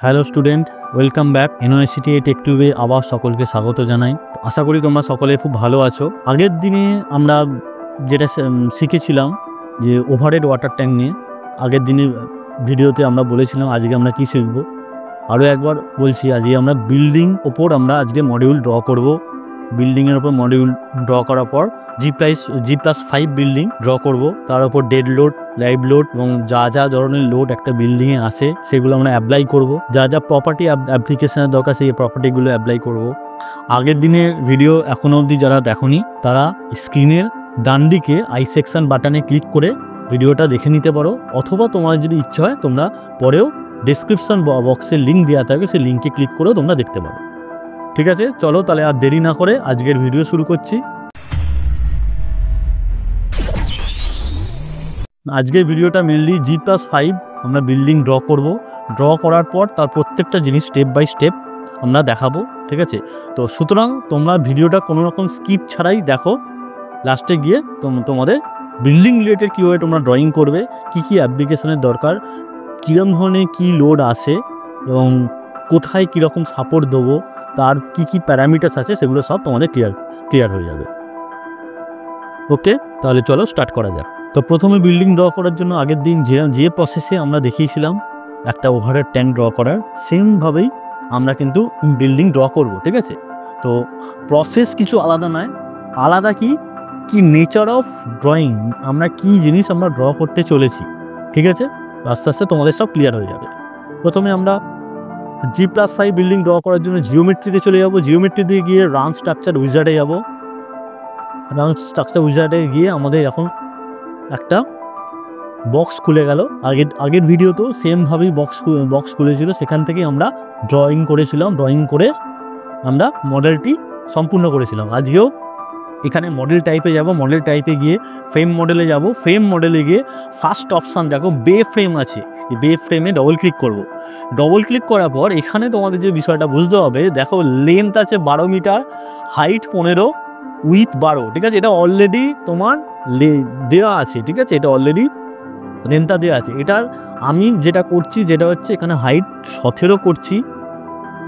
Hello student, welcome back university টেকটিউবে আবার সকলকে স্বাগত জানাই। আশা করি তোমরা সকলে খুব ভালো আছো। আগের দিনে আমরা যেটা শিখেছিলাম যে ওভারহেড ওয়াটার ট্যাঙ্ক নিয়ে, আগের দিনের ভিডিওতে আমরা বলেছিলাম আজকে আমরা কি শিখব। আরও একবার বলছি, আজকে আমরা বিল্ডিং ওপর আমরা আজকে মডিউল ড্র করব। বিল্ডিংয়ের ওপর মডিউল ড্র করার পর G+5 বিল্ডিং ড্র করব। তার উপর ডেড লোড, লাইভ লোড এবং যা যা ধরনের লোড একটা বিল্ডিংয়ে আসে সেগুলো আমরা অ্যাপ্লাই করব। যা যা প্রপার্টি অ্যাপ্লিকেশনের দরকার সেই প্রপার্টিগুলো অ্যাপ্লাই করব। আগের দিনের ভিডিও এখনও অবধি যারা দেখোনি তারা স্ক্রিনের ডান দিকে আই সেকশন বাটনে ক্লিক করে ভিডিওটা দেখে নিতে পারো, অথবা তোমার যদি ইচ্ছা হয় তোমরা পরেও ডেসক্রিপশন বক্সের লিঙ্ক দেওয়া থাকে, সেই লিঙ্কে ক্লিক করেও তোমরা দেখতে পারো। ঠিক আছে, চলো তাহলে আর দেরি না করে আজকের ভিডিও শুরু করছি। আজকের ভিডিওটা মেনলি G+5 আমরা বিল্ডিং ড্র করব। ড্র করার পর তার প্রত্যেকটা জিনিস স্টেপ বাই স্টেপ আমরা দেখাবো। ঠিক আছে, তো সুতরাং তোমরা ভিডিওটা কোনো রকম স্কিপ ছাড়াই দেখো। লাস্টে গিয়ে তোমাদের বিল্ডিং রিলেটেড কীভাবে তোমরা ড্রয়িং করবে, কি কি অ্যাপ্লিকেশনের দরকার, কীরকম ধরনের কী লোড আসে এবং কোথায় কীরকম সাপোর্ট দেবো, তার কি কি প্যারামিটার্স আছে সেগুলো সব তোমাদের ক্লিয়ার হয়ে যাবে। ওকে, তাহলে চলো স্টার্ট করা যাক। তো প্রথমে বিল্ডিং ড্র করার জন্য আগের দিন যে প্রসেসে আমরা দেখিয়েছিলাম একটা ওভারহেড ট্যাঙ্ক ড্র করার, সেমভাবেই আমরা কিন্তু বিল্ডিং ড্র করব। ঠিক আছে, তো প্রসেস কিছু আলাদা নয়, আলাদা কি নেচার অফ ড্রয়িং, আমরা কি জিনিস আমরা ড্র করতে চলেছি। ঠিক আছে, আস্তে আস্তে তোমাদের সব ক্লিয়ার হয়ে যাবে। প্রথমে আমরা G+5 বিল্ডিং ড্র করার জন্য জিওমেট্রিতে চলে যাব। জিওমেট্রিতে গিয়ে রান স্ট্রাকচার উইজার্ডে যাব। রান স্ট্রাকচার উইজার্ডে গিয়ে আমাদের এখন একটা বক্স খুলে গেল। আগের ভিডিওতেও সেমভাবেই বক্স খুলেছিল, সেখান থেকে আমরা ড্রয়িং করেছিলাম। ড্রয়িং করে আমরা মডেলটি সম্পূর্ণ করেছিলাম। আজকেও এখানে মডেল টাইপে যাব। মডেল টাইপে গিয়ে ফ্রেম মডেলে যাব। ফ্রেম মডেলে গিয়ে ফার্স্ট অপশান দেখো বে ফ্রেম আছে, এই বে ফ্রেমে ডবল ক্লিক করব। ডবল ক্লিক করার পর এখানে তোমাদের যে বিষয়টা বুঝতে হবে, দেখো লেন্থ আছে 12 মিটার, হাইট 15, উইথ 12। ঠিক আছে, এটা অলরেডি তোমার দেওয়া আছে। ঠিক আছে, এটা অলরেডি লেন্থটা দেওয়া আছে। এটার আমি যেটা করছি যেটা হচ্ছে এখানে হাইট 17 করছি।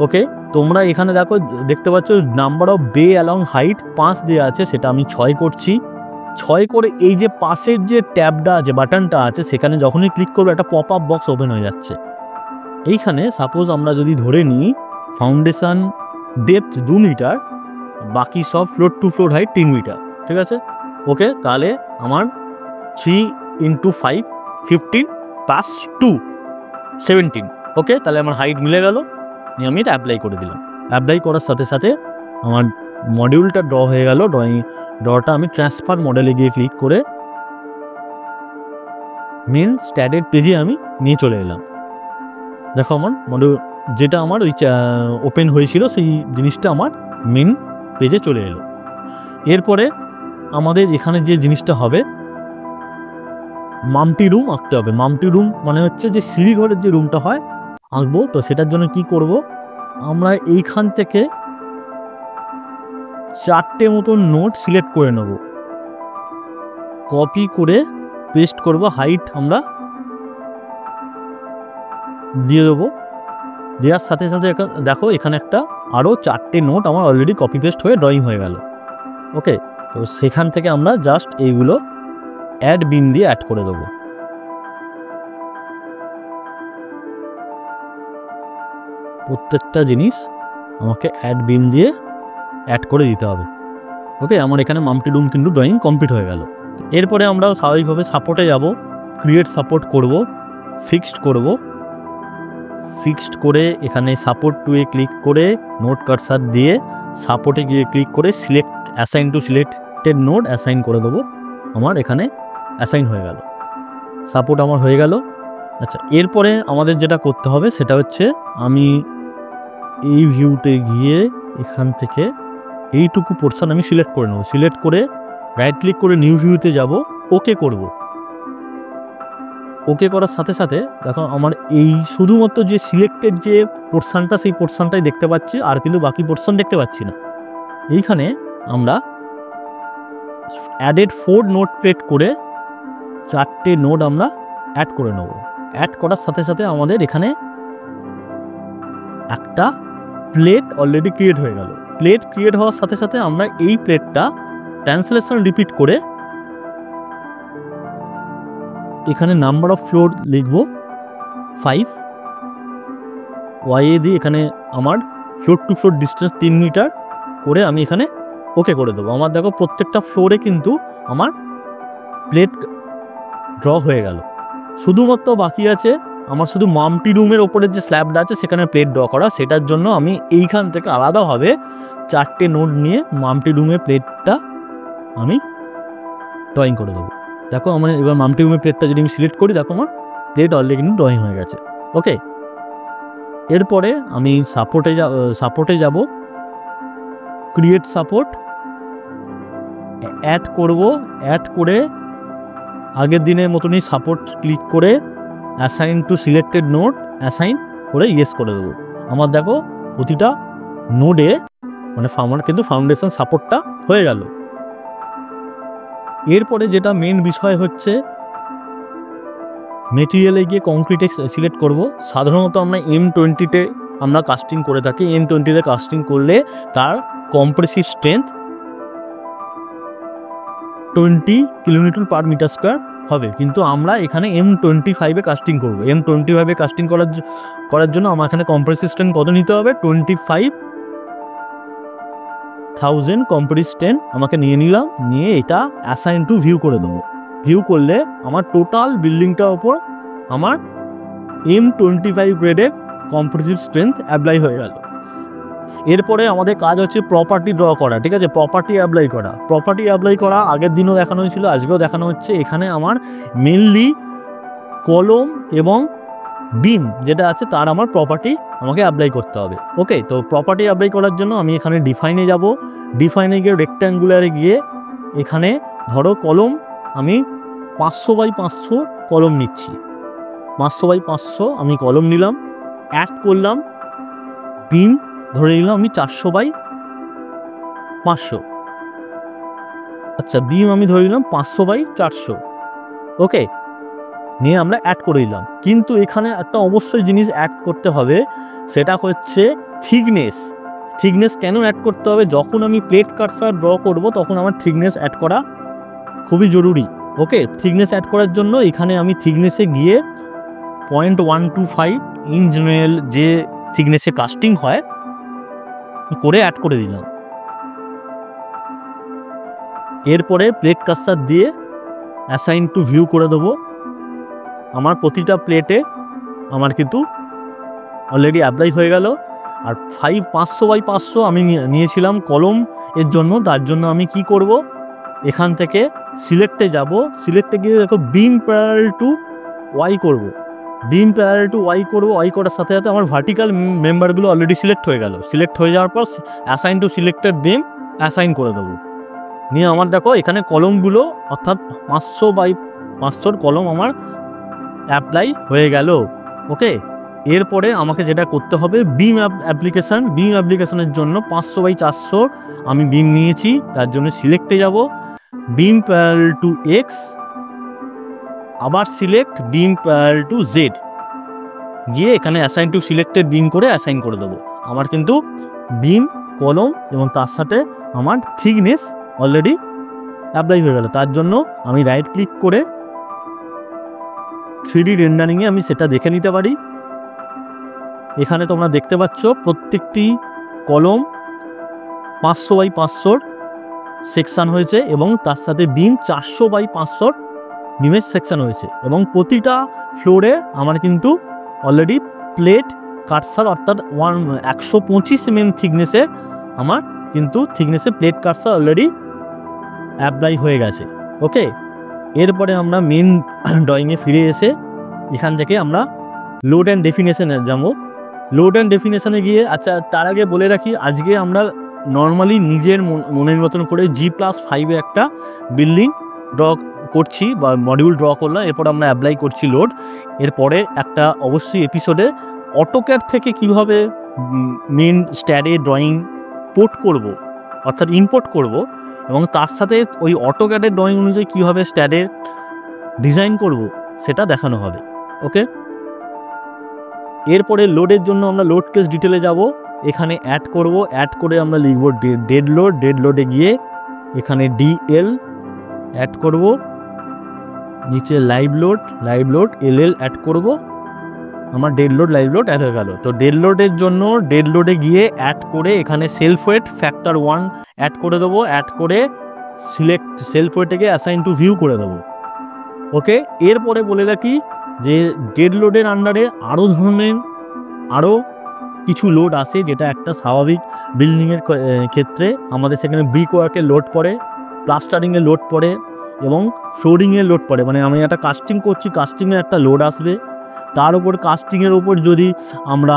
ওকে, তোমরা এখানে দেখতে পাচ্ছ নাম্বার অফ বে অ্যালং হাইট 5 দেওয়া আছে, সেটা আমি 6 করছি। 6 করে এই যে পাশের যে ট্যাবটা আছে, বাটনটা আছে, সেখানে যখনই ক্লিক করবো একটা পপ আপ বক্স ওপেন হয়ে যাচ্ছে। এইখানে সাপোজ আমরা যদি ধরে নিই ফাউন্ডেশন ডেপথ 2 মিটার, বাকি সব floor to floor height 3 metre. ঠিক আছে, ওকে, তাহলে আমার 3 × 5 15 + 2 17। ওকে, তাহলে আমার হাইট মিলে গেল। আমি এটা অ্যাপ্লাই করে দিলাম। অ্যাপ্লাই করার সাথে সাথে আমার মডিউলটা ড্র হয়ে গেল। ড্রটা আমি ট্রান্সফার মডেলে গিয়ে ক্লিক করে মেন স্ট্যাডের পেজে আমি নিয়ে চলে এলাম। দেখো আমার মডিউল যেটা আমার ওই ওপেন হয়েছিল সেই জিনিসটা আমার মেন পেজে চলে এলো। এরপরে আমাদের এখানে যে জিনিসটা হবে, মাম্পটি রুম আঁকতে হবে। মাম্পটি রুম মানে হচ্ছে যে সিঁড়িঘরের যে রুমটা হয় আঁকবো। তো সেটার জন্য কি করব, আমরা এইখান থেকে 4টে মতন নোট সিলেক্ট করে নেব, কপি করে পেস্ট করব। হাইট আমরা দিয়ে দেবো। দেওয়ার সাথে সাথে দেখো এখানে একটা আরও 4টে নোট আমার অলরেডি কপি পেস্ট হয়ে ড্রয়িং হয়ে গেল। ওকে, তো সেখান থেকে আমরা জাস্ট এইগুলো অ্যাড বিন দিয়ে অ্যাড করে দেবো। প্রত্যেকটা জিনিস আমাকে অ্যাড বিন দিয়ে অ্যাড করে দিতে হবে। ওকে, আমার এখানে মাম্পটি রুম কিন্তু ড্রয়িং কমপ্লিট হয়ে গেল। এরপরে আমরা স্বাভাবিকভাবে সাপোর্টে যাব। ক্রিয়েট সাপোর্ট করব, ফিক্সড করব। ফিক্সড করে এখানে সাপোর্ট টুয়ে ক্লিক করে নোট কার্সার দিয়ে সাপোর্টে গিয়ে ক্লিক করে assign to selected note assign করে দেবো। আমার এখানে অ্যাসাইন হয়ে গেল, সাপোর্ট আমার হয়ে গেল। আচ্ছা, এরপরে আমাদের যেটা করতে হবে সেটা হচ্ছে আমি এই ভিউতে গিয়ে এখান থেকে এইটুকু পোর্শন আমি সিলেক্ট করে নেব। সিলেক্ট করে রাইট ক্লিক করে নিউ ভিউতে যাব, ওকে করব। ওকে করার সাথে সাথে দেখো আমার এই শুধুমাত্র যে সিলেক্টেড যে পোর্শনটা সেই পোর্শনটাই দেখতে পাচ্ছি, আর কিন্তু বাকি পোর্শন দেখতে পাচ্ছি না। এইখানে আমরা অ্যাডেড 4 নোট ক্রিয়েট করে 4টে নোট আমরা অ্যাড করে নেব। অ্যাড করার সাথে সাথে আমাদের এখানে একটা প্লেট অলরেডি ক্রিয়েট হয়ে গেল। প্লেট ক্রিয়েট হওয়ার সাথে সাথে আমরা এই প্লেটটা ট্রান্সলেশন রিপিট করে এখানে নাম্বার অফ ফ্লোর লিখব 5, ওয়াইএ দিয়ে এখানে আমার floor to floor distance 3 metre করে আমি এখানে ওকে করে দেবো। আমার দেখো প্রত্যেকটা ফ্লোরে কিন্তু আমার প্লেট ড্র হয়ে গেল। শুধুমাত্র বাকি আছে আমার শুধু মাম্পটি রুমের ওপরে যে স্ল্যাবটা আছে সেখানে প্লেট ড্র করা। সেটার জন্য আমি এইখান থেকে আলাদাভাবে 4টে নোট নিয়ে মাম্পটি রুমের প্লেটটা আমি ড্রয়িং করে দেবো। দেখো আমার এবার মাম্পটি রুমের প্লেটটা যদি আমি সিলেক্ট করি, দেখো আমার প্লেট অলরেডি কিন্তু ড্রয়িং হয়ে গেছে। ওকে, এরপরে আমি সাপোর্টে যাব, ক্রিয়েট সাপোর্ট অ্যাড করব। অ্যাড করে আগের দিনের মতনই সাপোর্ট ক্লিক করে assign to selected node assign করে ইয়েস করে দেবো। আমার দেখো প্রতিটা নোডে মানে আমার কিন্তু ফাউন্ডেশন সাপোর্টটা হয়ে গেল। এরপরে যেটা মেন বিষয় হচ্ছে মেটেরিয়ালে গিয়ে কংক্রিটে সিলেক্ট করব। সাধারণত আমরা M20-তে আমরা কাস্টিং করে থাকি। M20-তে কাস্টিং করলে তার compressive strength 20 kilonewton per metre square হবে, কিন্তু আমরা এখানে M25-এ কাস্টিং করব। M25-এ কাস্টিং করার জন্য আমার এখানে কম্প্রেসিভ স্ট্রেংথ কত নিতে হবে? 25,000 কম্প্রেসিভ স্ট্রেংথ আমাকে নিয়ে নিলাম। নিয়ে এটা অ্যাসাইন টু ভিউ করে দেবো। ভিউ করলে আমার টোটাল বিল্ডিংটার ওপর আমার M25 গ্রেডের কম্প্রেসিভ স্ট্রেংথ অ্যাপ্লাই হয়ে গেল। এরপরে আমাদের কাজ হচ্ছে প্রপার্টি ড্র করা। ঠিক আছে, প্রপার্টি অ্যাপ্লাই করা আগের দিনও দেখানো হয়েছিল, আজকেও দেখানো হচ্ছে। এখানে আমার মেনলি কলম এবং বিম যেটা আছে তার আমার প্রপার্টি আমাকে অ্যাপ্লাই করতে হবে। ওকে, তো প্রপার্টি অ্যাপ্লাই করার জন্য আমি এখানে ডিফাইনে যাব। ডিফাইনে গিয়ে রেক্ট্যাঙ্গুলারে গিয়ে এখানে ধরো কলম আমি 500x500 কলম নিচ্ছি। 500x500 আমি কলম নিলাম, অ্যাড করলাম। বিম ধরে নিলাম আমি 400x500। আচ্ছা, বিম আমি ধরে নিলাম 500x400। ওকে, নিয়ে আমরা অ্যাড করে দিলাম। কিন্তু এখানে একটা অবশ্যই জিনিস অ্যাড করতে হবে, সেটা হচ্ছে থিকনেস। কেন অ্যাড করতে হবে? যখন আমি প্লেট কার্সার ড্র করব তখন আমার থিকনেস অ্যাড করা খুবই জরুরি। ওকে, থিকনেস অ্যাড করার জন্য এখানে আমি থিকনেসে গিয়ে 0.125 ইন জেনারেল যে থিকনেসে কাস্টিং হয় করে অ্যাড করে দিলাম। এরপরে প্লেট কার্সার দিয়ে অ্যাসাইন টু ভিউ করে দেবো। আমার প্রতিটা প্লেটে আমার কিন্তু অলরেডি অ্যাপ্লাই হয়ে গেল। আর 500x500 আমি নিয়েছিলাম কলম এর জন্য। তার জন্য আমি কি করব, এখান থেকে সিলেক্টে যাব। সিলেক্টে গিয়ে দেখো বিম প্যারালাল টু ওয়াই করব। ওয়াই করার সাথে সাথে আমার ভার্টিক্যাল মেম্বারগুলো অলরেডি সিলেক্ট হয়ে গেল। সিলেক্ট হয়ে যাওয়ার পর assign to selected beam assign করে দেবো। নিয়ে আমার দেখো এখানে কলমগুলো অর্থাৎ 500x500 কলম আমার অ্যাপ্লাই হয়ে গেল। ওকে, এরপরে আমাকে যেটা করতে হবে বিম অ্যাপ্লিকেশনের জন্য 500x400 আমি বিম নিয়েছি। তার জন্য সিলেক্টে যাব, বিম প্যারালাল টু এক্স, আবার select beam parallel to Z, গিয়ে এখানে অ্যাসাইন টু সিলেক্টেড বিম করে অ্যাসাইন করে দেবো। আমার কিন্তু বিম, কলম এবং তার সাথে আমার থিকনেস অলরেডি অ্যাপ্লাই হয়ে গেল। তার জন্য আমি রাইট ক্লিক করে 3D রেন্ডারিংয়ে আমি সেটা দেখে নিতে পারি। এখানে তোমরা দেখতে পাচ্ছ প্রত্যেকটি কলম 500x500 সেকশন হয়েছে এবং তার সাথে বিম 400x500 বিমের সেকশন হয়েছে। এবং প্রতিটা ফ্লোরে আমার কিন্তু অলরেডি প্লেট কার্সার অর্থাৎ 125 mm থিকনেসের আমার কিন্তু প্লেট কার্সার অলরেডি অ্যাপ্লাই হয়ে গেছে। ওকে, এরপরে আমরা মেন ড্রয়িংয়ে ফিরে এসে এখান থেকে আমরা লোড অ্যান্ড ডেফিনেশনে যাবো। লোড অ্যান্ড ডেফিনেশনে গিয়ে, আচ্ছা তার আগে বলে রাখি, আজকে আমরা নর্মালি নিজের মনের মতন করে G+5-এ একটা বিল্ডিং ড্র করছি বা মডিউল ড্র করলাম। এরপর আমরা অ্যাপ্লাই করছি লোড। এরপরে একটা অবশ্যই এপিসোডে অটোক্যাড থেকে কিভাবে মেন স্ট্যাডে ড্রয়িং পোর্ট করব অর্থাৎ ইম্পোর্ট করব এবং তার সাথে ওই অটোক্যাডের ড্রয়িং অনুযায়ী কীভাবে স্ট্যাডে ডিজাইন করব সেটা দেখানো হবে। ওকে, এরপরে লোডের জন্য আমরা লোড কেস ডিটেলে যাব, এখানে অ্যাড করব, অ্যাড করে আমরা লিখব ডেড লোড, ডেড লোডে গিয়ে এখানে ডিএল অ্যাড করব, নিচে লাইভ লোড এলএল অ্যাড করব, আমার dead load live load add হয়ে গেল। তো ডেড লোডের জন্য ডেড লোডে গিয়ে অ্যাড করে এখানে সেলফ ওয়েট ফ্যাক্টর 1 অ্যাড করে দেবো, অ্যাড করে সিলেক্ট সেলফ ওয়েটকে অ্যাসাইন টু ভিউ করে দেবো। ওকে, এরপরে বলে রাখি যে ডেড লোডের আন্ডারে আরও কিছু লোড আসে, যেটা একটা স্বাভাবিক বিল্ডিংয়ের ক্ষেত্রে আমাদের সেখানে ব্রিক ওয়ার্কের লোড পড়ে, প্লাস্টারিংয়ের লোড পড়ে এবং ফ্লোরিংয়ের লোড পড়ে। মানে আমি একটা কাস্টিং করছি, কাস্টিংয়ের একটা লোড আসবে, তার উপর কাস্টিংয়ের ওপর যদি আমরা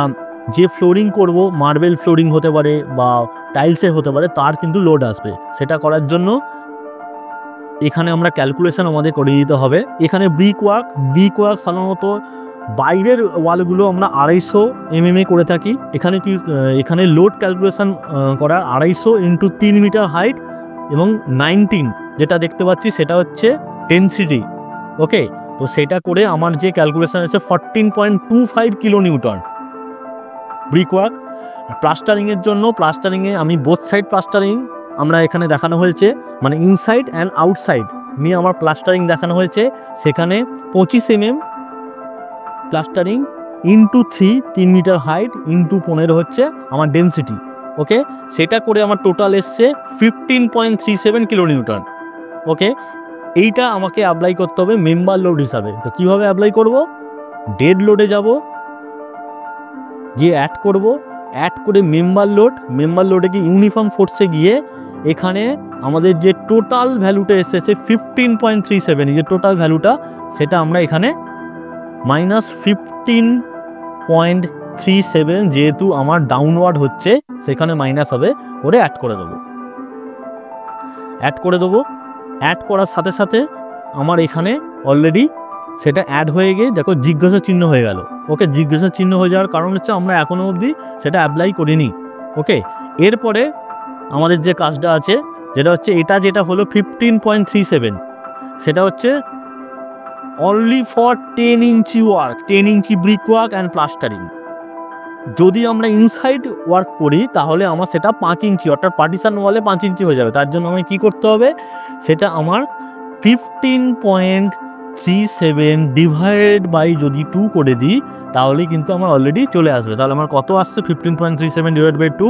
যে ফ্লোরিং করব, মার্বেল ফ্লোরিং হতে পারে বা টাইলসের হতে পারে, তার কিন্তু লোড আসবে। সেটা করার জন্য এখানে আমরা ক্যালকুলেশন আমাদের করে দিতে হবে। এখানে ব্রিক ওয়ার্ক সাধারণত বাইরের ওয়ালগুলো আমরা 250 mm করে থাকি। এখানে লোড ক্যালকুলেশন করার 250 × 3 মিটার হাইট এবং 19 যেটা দেখতে পাচ্ছি সেটা হচ্ছে ডেনসিটি। ওকে, তো সেটা করে আমার যে ক্যালকুলেশন আছে 14.25 কিলোনিউটন ব্রিক ওয়ার্ক। প্লাস্টারিংয়ের জন্য প্লাস্টারিংয়ে আমি বোথ সাইড প্লাস্টারিং আমরা এখানে দেখানো হয়েছে, মানে ইনসাইড অ্যান্ড আউটসাইড নিয়ে আমার প্লাস্টারিং দেখানো হয়েছে। সেখানে 25 mm plastering into 3 metre height into 15 হচ্ছে আমার ডেনসিটি। ওকে, সেটা করে আমার টোটাল এসছে 15.37 কিলোনিউটন। ওকে, এইটা আমাকে অ্যাপ্লাই করতে হবে মেম্বার লোড হিসাবে। তো কীভাবে অ্যাপ্লাই করব? ডেড লোডে যাব, গিয়ে অ্যাড করব, অ্যাড করে মেম্বার লোডে গিয়ে ইউনিফর্ম ফোর্সে গিয়ে এখানে আমাদের যে টোটাল ভ্যালুটা এসেছে 15.37, যে টোটাল ভ্যালুটা সেটা আমরা এখানে -15.37 যেহেতু আমার ডাউনওয়ার্ড হচ্ছে সেখানে মাইনাস হবে করে অ্যাড করে দেবো। অ্যাড করার সাথে সাথে আমার এখানে অলরেডি সেটা অ্যাড হয়ে গিয়ে দেখো জিজ্ঞাসা চিহ্ন হয়ে গেল। ওকে, জিজ্ঞাসা চিহ্ন হয়ে যাওয়ার কারণ হচ্ছে আমরা এখনও অবধি সেটা অ্যাপ্লাই করিনি। ওকে, এরপরে আমাদের যে কাজটা আছে যেটা হলো 15.37, সেটা হচ্ছে only for 10 inch work, 10 inch brick work and plastering. যদি আমরা ইনসাইড ওয়ার্ক করি তাহলে আমার সেটা 5 ইঞ্চি, অর্থাৎ পার্টিশন ওয়ালে 5 ইঞ্চি হয়ে যাবে। তার জন্য আমাকে কী করতে হবে? সেটা আমার 15.37 ডিভাইডেড বাই যদি 2 করে দিই তাহলে কিন্তু আমার অলরেডি চলে আসবে। তাহলে আমার কত আসছে? 15.37 ডিভাইড বাই 2,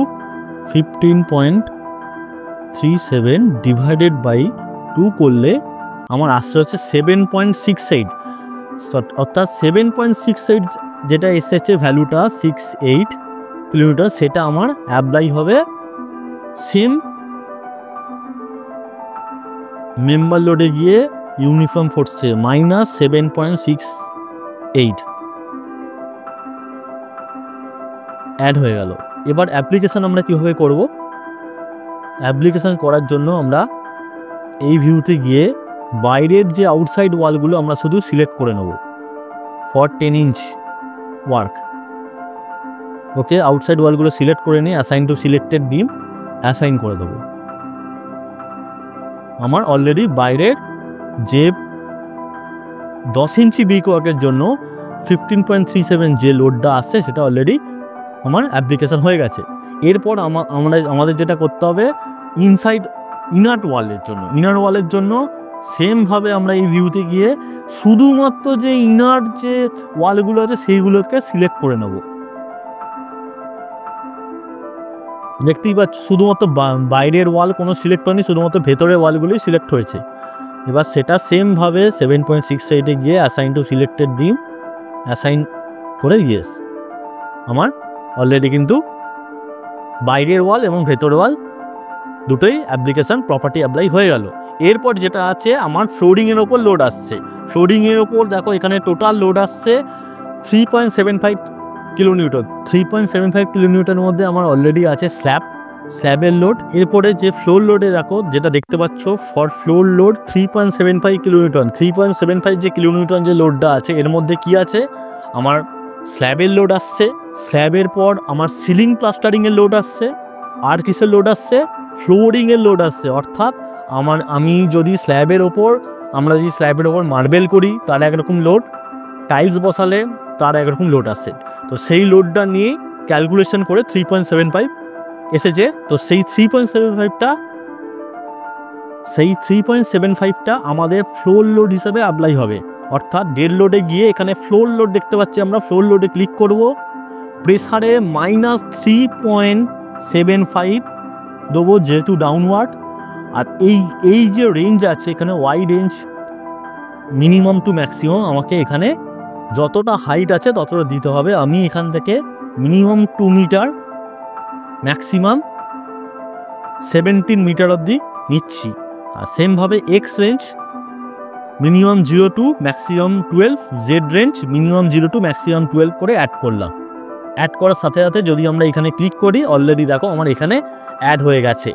15.37 ডিভাইডেড বাই 2 করলে আমার আসছে হচ্ছে 7.68, অর্থাৎ 7.68 যেটা এসেছে ভ্যালুটা 68 কিলোমিটার, সেটা আমার অ্যাপ্লাই হবে সেম মেম্বার লোডে গিয়ে ইউনিফর্ম ফোর্সে -7.68 অ্যাড হয়ে গেল। এবার অ্যাপ্লিকেশান আমরা কীভাবে করব? অ্যাপ্লিকেশান করার জন্য আমরা এই ভিউতে গিয়ে বাইরের যে আউটসাইড ওয়ালগুলো আমরা শুধু সিলেক্ট করে নেব for 10 inch work. Okay, outside ওয়ালগুলো সিলেক্ট করে নিয়ে assign to selected beam assign করে দেবো। আমার অলরেডি বাইরের যে 10 ইঞ্চি ব্রিক ওয়ার্কের জন্য 15.37 যে লোডটা আসছে সেটা অলরেডি আমার অ্যাপ্লিকেশান হয়ে গেছে। এরপর আমাদের যেটা করতে হবে ইনার ওয়ালের জন্য সেমভাবে আমরা এই ভিউতে গিয়ে শুধুমাত্র যে ইনার যে ওয়ালগুলো আছে সেইগুলোকে সিলেক্ট করে নেব। দেখতেই পাচ্ছ শুধুমাত্র বাইরের ওয়াল কোনো সিলেক্ট হয়নি, শুধুমাত্র ভেতরের ওয়ালগুলোই সিলেক্ট হয়েছে। এবার সেটা সেমভাবে 7.68 গিয়ে assign to selected beam assign করে ইয়েস, আমার অলরেডি কিন্তু বাইরের ওয়াল এবং ভেতরের ওয়াল দুটোই অ্যাপ্লিকেশান প্রপার্টি অ্যাপ্লাই হয়ে গেল। এরপর যেটা আছে আমার ফ্লোরিংয়ের ওপর লোড আসছে। ফ্লোরিংয়ের ওপর দেখো এখানে টোটাল লোড আসছে 3.75 কিলোনিউটন। 3.75 কিলোনিউটনের মধ্যে আমার অলরেডি আছে স্ল্যাবের লোড। এরপরে যে ফ্লোর লোডে দেখো যেটা দেখতে পাচ্ছ ফর ফ্লোর লোড 3.75 কিলোনিউটন। 3.75 যে কিলোনিউটন যে লোডটা আছে এর মধ্যে কি আছে? আমার স্ল্যাবের লোড আসছে, স্ল্যাবের পর আমার সিলিং প্লাস্টারিংয়ের লোড আসছে, আর কিসের লোড আসছে? ফ্লোরিংয়ের লোড আসছে। অর্থাৎ আমি যদি স্ল্যাবের ওপর মার্বেল করি তার একরকম লোড, টাইলস বসালে তার একরকম লোড আসছে। তো সেই লোডটা নিয়ে ক্যালকুলেশন করে 3.75 এসেছে। তো সেই 3.75টা আমাদের ফ্লোর লোড হিসাবে অ্যাপ্লাই হবে, অর্থাৎ ডেড লোডে গিয়ে এখানে ফ্লোর লোড দেখতে পাচ্ছি আমরা, ফ্লোর লোডে ক্লিক করব, প্রেসারে -3.75 দেবো যেহেতু ডাউনওয়ার্ড। আর এই যে রেঞ্জ আছে এখানে Y range minimum to maximum, আমাকে এখানে যতটা হাইট আছে ততটা দিতে হবে। আমি এখান থেকে মিনিমাম 2 মিটার ম্যাক্সিমাম 17 মিটার অবধি নিচ্ছি। আর সেমভাবে X range minimum 0 to maximum 12, Z range minimum 0 to maximum 12 করে অ্যাড করলাম। অ্যাড করার সাথে সাথে যদি আমরা এখানে ক্লিক করি, অলরেডি দেখো আমার এখানে অ্যাড হয়ে গেছে।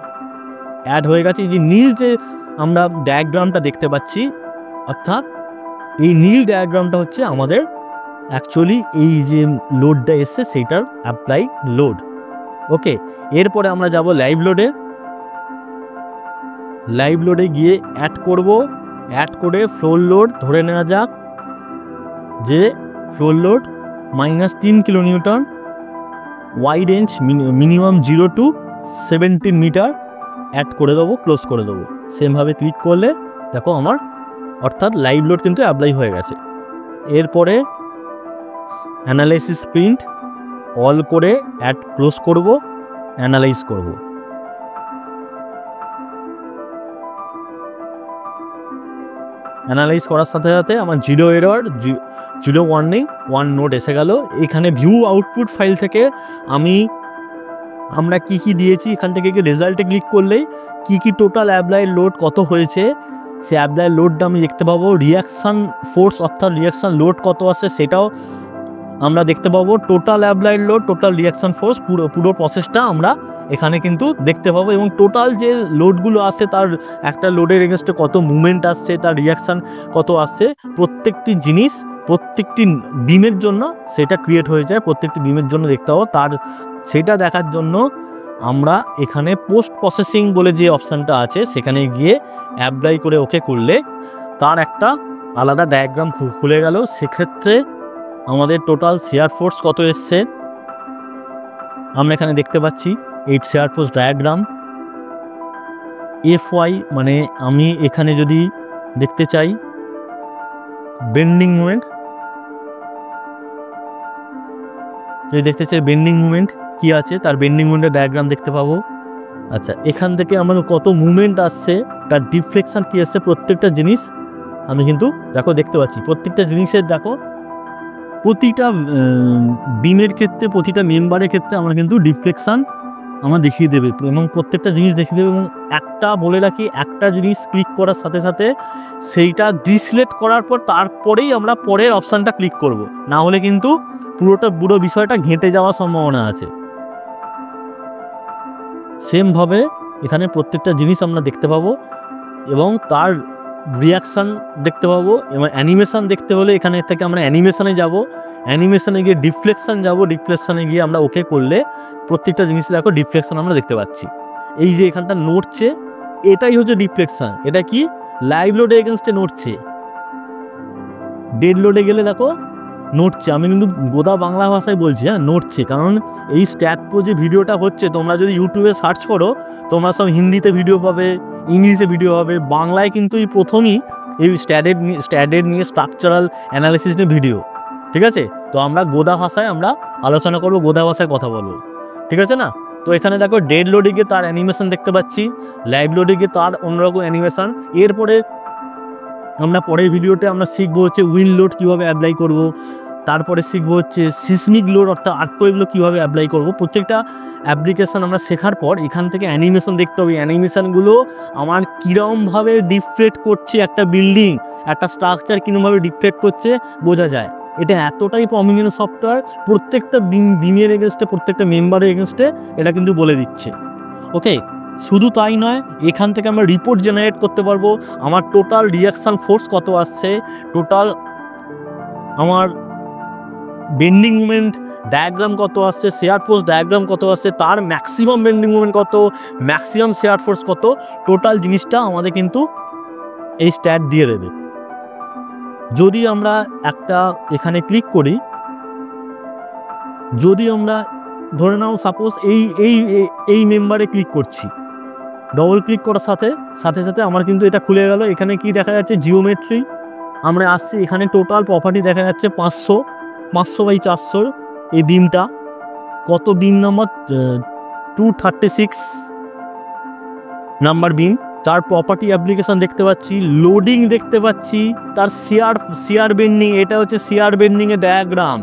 এই যে নীল যে আমরা ডায়াগ্রামটা দেখতে পাচ্ছি, অর্থাৎ এই নীল ডায়াগ্রামটা হচ্ছে আমাদের অ্যাকচুয়ালি এই যে লোডটা এসছে সেইটার অ্যাপ্লাই লোড। ওকে, এরপরে আমরা যাব লাইভ লোডে গিয়ে অ্যাড করব। অ্যাড করে ফ্লোর লোড ধরে নেওয়া যাক যে floor load -3 kilonewton, Y range minimum 0 to 17 metre add করে দেবো, ক্লোজ করে দেবো। সেমভাবে ক্লিক করলে দেখো আমার অর্থাৎ লাইভ লোড কিন্তু অ্যাপ্লাই হয়ে গেছে। এরপরে অ্যানালাইসিস প্রিন্ট অল করে অ্যাড ক্লোজ করব, অ্যানালাইজ করব। অ্যানালাইজ করার সাথে সাথে আমার 0 এরর 0 ওয়ার্নিং 1 নোট এসে গেল। এখানে ভিউ আউটপুট ফাইল থেকে আমরা কি দিয়েছি এখান থেকে রেজাল্টে ক্লিক করলেই কি টোটাল অ্যাপ্লাই লোড কত হয়েছে সে অ্যাপ্লাই লোডটা আমি দেখতে পাবো। রিয়াকশান ফোর্স অর্থাৎ রিয়াকশান লোড কত আছে সেটাও আমরা দেখতে পাবো। Total apply load, total reaction force, পুরো প্রসেসটা আমরা এখানে কিন্তু দেখতে পাবো। এবং টোটাল যে লোডগুলো আসছে তার একটা লোডের এগেনস্টে কত মুভমেন্ট আসছে, তার রিয়াকশান কত আসছে, প্রত্যেকটি জিনিস প্রত্যেকটি বিমের জন্য সেটা ক্রিয়েট হয়ে যায়, প্রত্যেকটি বিমের জন্য দেখতে পাবো। সেটা দেখার জন্য আমরা এখানে পোস্ট প্রসেসিং বলে যে অপশানটা আছে সেখানে গিয়ে অ্যাপ্লাই করে ওকে করলে তার একটা আলাদা ডায়াগ্রাম খুলে গেল। সেক্ষেত্রে আমাদের টোটাল শেয়ার ফোর্স কত এসছে আমরা এখানে দেখতে পাচ্ছি। এই শেয়ার ফোর্স ডায়াগ্রাম FY, মানে আমি এখানে যদি দেখতে চাই বেন্ডিং মুভমেন্ট, বেন্ডিং মুভমেন্ট কি আছে তার বেন্ডিং মুভমেন্টের ডায়াগ্রাম দেখতে পাবো। আচ্ছা, এখান থেকে আমার কত মুভমেন্ট আসছে, তার ডিফ্লেকশন কি আসছে, প্রত্যেকটা জিনিস আমি কিন্তু দেখতে পাচ্ছি। প্রত্যেকটা জিনিসের প্রতিটা বিমের ক্ষেত্রে, প্রতিটা মেম্বারের ক্ষেত্রে আমার কিন্তু ডিফ্লেকশন আমার দেখিয়ে দেবে এবং প্রত্যেকটা জিনিস দেখিয়ে দেবে। এবং একটা বলে রাখি, একটা জিনিস ক্লিক করার সাথে সাথে সেইটা ডিসিলেক্ট করার পর তারপরেই আমরা পরের অপশানটা ক্লিক করব, না হলে কিন্তু পুরো বিষয়টা ঘেঁটে যাওয়ার সম্ভাবনা আছে। সেমভাবে এখানে প্রত্যেকটা জিনিস আমরা দেখতে পাবো এবং তার রিয়াকশান দেখতে পাবো। এবং অ্যানিমেশান দেখতে হলে এখানে থেকে আমরা অ্যানিমেশানে যাব, অ্যানিমেশানে গিয়ে ডিফ্লেকশান যাব, ডিফ্লেকশানে গিয়ে আমরা ওকে করলে প্রত্যেকটা জিনিস ডিফ্লেকশান আমরা দেখতে পাচ্ছি। এই যে এখানটা নড়ছে এটাই হচ্ছে ডিফ্লেকশান। এটা কি লাইভ লোডে এগেনস্টে নড়ছে, ডেড লোডে গেলে নড়ছে। আমি কিন্তু গোদা বাংলা ভাষায় বলছি, নড়ছে, কারণ এই স্ট্যাট প্রো যে ভিডিওটা হচ্ছে তোমরা যদি ইউটিউবে সার্চ করো তোমরা সব হিন্দিতে ভিডিও পাবে, ইংলিশে ভিডিও পাবে, বাংলায় কিন্তু এই প্রথমই এই স্ট্যাডেড নিয়ে স্ট্রাকচারাল অ্যানালিসিস নিয়ে ভিডিও। ঠিক আছে, তো আমরা গোদা ভাষায় আমরা আলোচনা করবো, গোদা ভাষায় কথা বলবো, ঠিক আছে না। তো এখানে ডেড লোডিংয়ে তার অ্যানিমেশন দেখতে পাচ্ছি, লাইভ লোডিংয়ে তার অন্যরকম অ্যানিমেশন। এরপরে আমরা পরের ভিডিওতে আমরা শিখবো হচ্ছে উইন্ড লোড কীভাবে অ্যাপ্লাই করব, তারপরে শিখবো হচ্ছে সিসমিক লোড অর্থাৎ আর্থকোয়েকগুলো কীভাবে অ্যাপ্লাই করব। প্রত্যেকটা অ্যাপ্লিকেশান আমরা শেখার পর এখান থেকে অ্যানিমেশন দেখতে হবে। অ্যানিমেশানগুলো আমার কীরকমভাবে ডিফ্লেক্ট করছে একটা বিল্ডিং, একটা স্ট্রাকচার কীরকমভাবে ডিফ্লেক্ট করছে বোঝা যায়। এটা এতটাই প্রমিনেন্ট সফটওয়্যার, প্রত্যেকটা বিমের এগেনস্টে, প্রত্যেকটা মেম্বারের এগেনস্টে এটা কিন্তু বলে দিচ্ছে। ওকে, শুধু তাই নয়, এখান থেকে আমরা রিপোর্ট জেনারেট করতে পারবো। আমার টোটাল রিয়াকশান ফোর্স কত আসছে, টোটাল আমার বেন্ডিং মুভমেন্ট ডায়াগ্রাম কত আসছে, শেয়ার ফোর্স ডায়াগ্রাম কত আসছে, তার ম্যাক্সিমাম বেন্ডিং মুভমেন্ট কত, ম্যাক্সিমাম শেয়ার ফোর্স কত, টোটাল জিনিসটা আমাদের কিন্তু এই স্ট্যাট দিয়ে দেবে। যদি আমরা একটা এখানে ক্লিক করি যদি আমরা ধরে নাও সাপোজ এই এই এই মেম্বারে ক্লিক করছি, ডবল ক্লিক করার সাথে সাথে আমার কিন্তু এটা খুলে গেল। এখানে কি দেখা যাচ্ছে, জিওমেট্রি। আমরা আসছি, এখানে টোটাল প্রপার্টি দেখা যাচ্ছে 500 বাই 400 এই বিমটা। কত বিম নাম্বার, 236 নাম্বার বিম। তার প্রপার্টি অ্যাপ্লিকেশন দেখতে পাচ্ছি, লোডিং দেখতে পাচ্ছি, তার শিয়ার বেন্ডিং, এটা হচ্ছে শিয়ার বেন্ডিংয়ের ডায়াগ্রাম।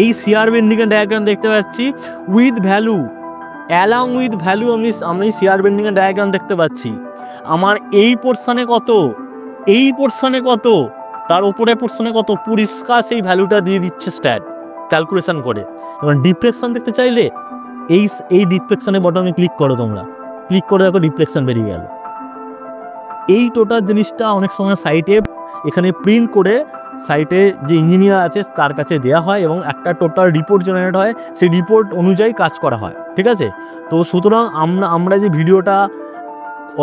এই শিয়ার বেন্ডিংয়ের ডায়াগ্রাম দেখতে পাচ্ছি with value, along with value আমি শিয়ার বেন্ডিংয়ের ডায়াগ্রাম দেখতে পাচ্ছি। আমার এই পোর্শনে কত, এই পোর্শনে কত, তার উপরে পোর্শনে কত, পরিষ্কার সেই ভ্যালুটা দিয়ে দিচ্ছে স্ট্যাট ক্যালকুলেশন করে। এবার ডিফ্লেকশন দেখতে চাইলে এই ডিফ্লেকশনের বটনে ক্লিক করো, তোমরা ক্লিক করে দেখো ডিফ্লেকশন বেরিয়ে গেল। এই টোটাল জিনিসটা অনেক সময় সাইটে এখানে প্রিন্ট করে সাইটে যে ইঞ্জিনিয়ার আছে তার কাছে দেওয়া হয় এবং একটা টোটাল রিপোর্ট জেনারেট হয়, সেই রিপোর্ট অনুযায়ী কাজ করা হয়, ঠিক আছে। তো সুতরাং আমরা যে ভিডিওটা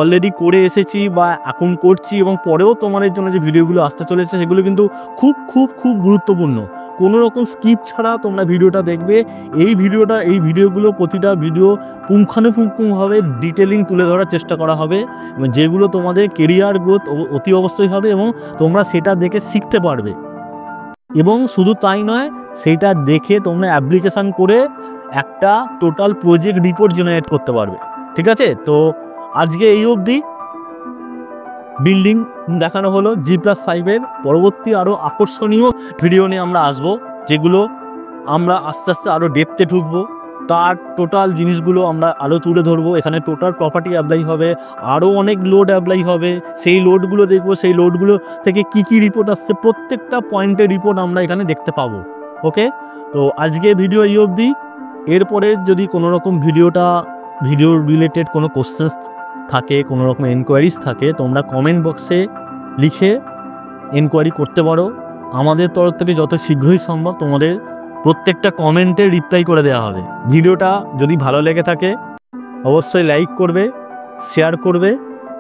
অলরেডি করে এসেছি বা এখন করছি এবং পরেও তোমাদের জন্য যে ভিডিওগুলো আসতে চলেছে সেগুলো কিন্তু খুব খুব খুব গুরুত্বপূর্ণ। কোনো রকম স্কিপ ছাড়া তোমরা ভিডিওটা দেখবে। এই ভিডিওগুলো প্রতিটা ভিডিও পুঙ্খানুপুঙ্খভাবে ডিটেলিং তুলে ধরার চেষ্টা করা হবে, যেগুলো তোমাদের কেরিয়ার গ্রোথ অতি অবশ্যই হবে এবং তোমরা সেটা দেখে শিখতে পারবে। এবং শুধু তাই নয়, সেইটা দেখে তোমরা অ্যাপ্লিকেশান করে একটা টোটাল প্রজেক্ট রিপোর্ট জেনারেট করতে পারবে, ঠিক আছে। তো আজকে এই অবধি বিল্ডিং দেখানো হলো G+5-এর। পরবর্তী আরও আকর্ষণীয় ভিডিও নিয়ে আমরা আসবো, যেগুলো আমরা আস্তে আস্তে আরও ডেপথে ঢুকবো, তার টোটাল জিনিসগুলো আমরা আরও তুলে ধরবো। এখানে টোটাল প্রপার্টি অ্যাপ্লাই হবে, আরও অনেক লোড অ্যাপ্লাই হবে, সেই লোডগুলো দেখবো, সেই লোডগুলো থেকে কি রিপোর্ট আসছে, প্রত্যেকটা পয়েন্টের রিপোর্ট আমরা এখানে দেখতে পাবো। ওকে, তো আজকে ভিডিও এই অবধি। এরপরে যদি কোনো রকম ভিডিও রিলেটেড কোনো কোশ্চেন্স থাকে, কোনো রকম এনকোয়ারিজ থাকে, তোমরা কমেন্ট বক্সে লিখে এনকোয়ারি করতে পারো। আমাদের তরফ থেকে যত শীঘ্রই সম্ভব তোমাদের প্রত্যেকটা কমেন্টে রিপ্লাই করে দেওয়া হবে। ভিডিওটা যদি ভালো লেগে থাকে অবশ্যই লাইক করবে, শেয়ার করবে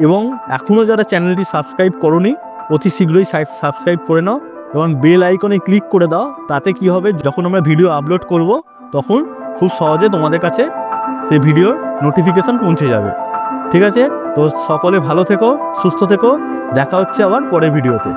এবং এখনও যারা চ্যানেলটি সাবস্ক্রাইব করোনি অতি শীঘ্রই সাবস্ক্রাইব করে নাও এবং বেল আইকনে ক্লিক করে দাও। তাতে কি হবে, যখন আমরা ভিডিও আপলোড করব তখন খুব সহজে তোমাদের কাছে সেই ভিডিওর নোটিফিকেশান পৌঁছে যাবে, ঠিক আছে। তো সকলে ভালো থেকো, সুস্থ থেকো, দেখা হচ্ছে আবার পরের ভিডিওতে।